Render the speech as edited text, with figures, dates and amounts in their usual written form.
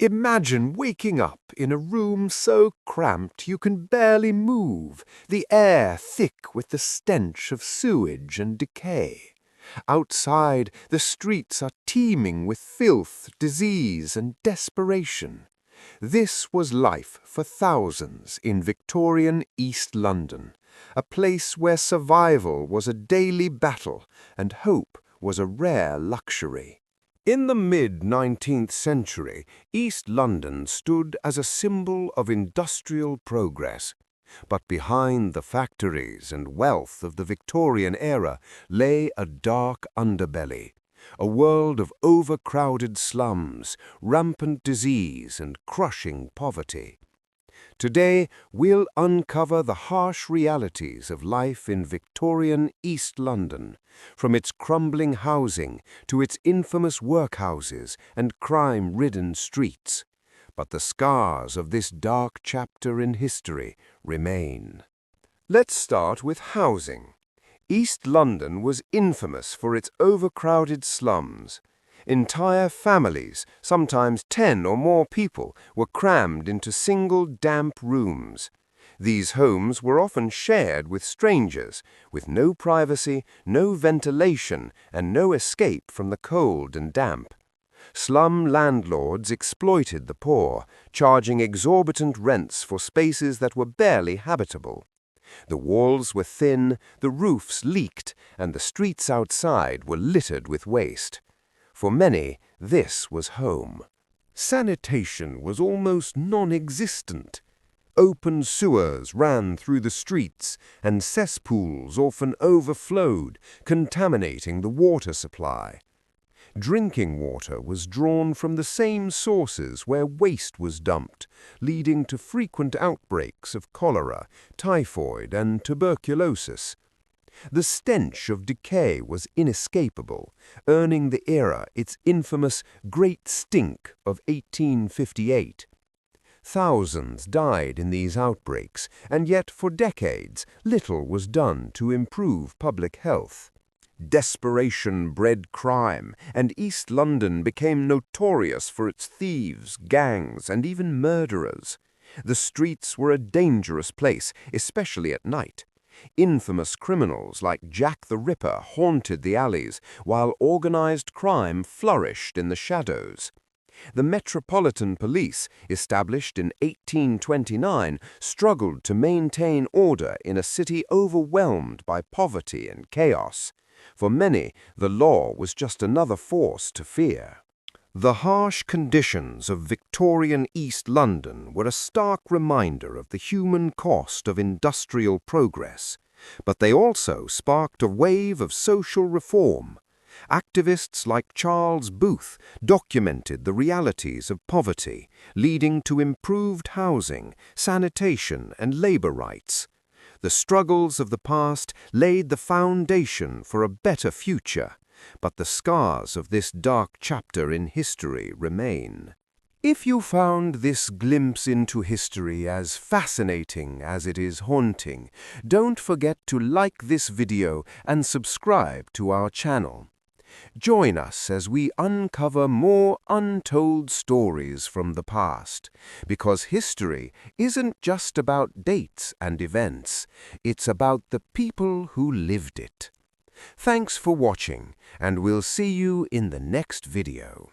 Imagine waking up in a room so cramped you can barely move, the air thick with the stench of sewage and decay. Outside, the streets are teeming with filth, disease, and desperation. This was life for thousands in Victorian East London, a place where survival was a daily battle and hope was a rare luxury. In the mid-19th century, East London stood as a symbol of industrial progress. But behind the factories and wealth of the Victorian era lay a dark underbelly, a world of overcrowded slums, rampant disease, and crushing poverty. Today, we'll uncover the harsh realities of life in Victorian East London, from its crumbling housing to its infamous workhouses and crime-ridden streets. But the scars of this dark chapter in history remain. Let's start with housing. East London was infamous for its overcrowded slums. Entire families, sometimes 10 or more people, were crammed into single damp rooms. These homes were often shared with strangers, with no privacy, no ventilation, and no escape from the cold and damp. Slum landlords exploited the poor, charging exorbitant rents for spaces that were barely habitable. The walls were thin, the roofs leaked, and the streets outside were littered with waste. For many, this was home. Sanitation was almost non-existent. Open sewers ran through the streets, and cesspools often overflowed, contaminating the water supply. Drinking water was drawn from the same sources where waste was dumped, leading to frequent outbreaks of cholera, typhoid, and tuberculosis. The stench of decay was inescapable, earning the era its infamous Great Stink of 1858. Thousands died in these outbreaks, and yet for decades little was done to improve public health. Desperation bred crime, and East London became notorious for its thieves, gangs, and even murderers. The streets were a dangerous place, especially at night. Infamous criminals like Jack the Ripper haunted the alleys, while organized crime flourished in the shadows. The Metropolitan Police, established in 1829, struggled to maintain order in a city overwhelmed by poverty and chaos. For many, the law was just another force to fear. The harsh conditions of Victorian East London were a stark reminder of the human cost of industrial progress, but they also sparked a wave of social reform. Activists like Charles Booth documented the realities of poverty, leading to improved housing, sanitation, and labor rights. The struggles of the past laid the foundation for a better future, but the scars of this dark chapter in history remain. If you found this glimpse into history as fascinating as it is haunting, don't forget to like this video and subscribe to our channel. Join us as we uncover more untold stories from the past, because history isn't just about dates and events, it's about the people who lived it. Thanks for watching, and we'll see you in the next video.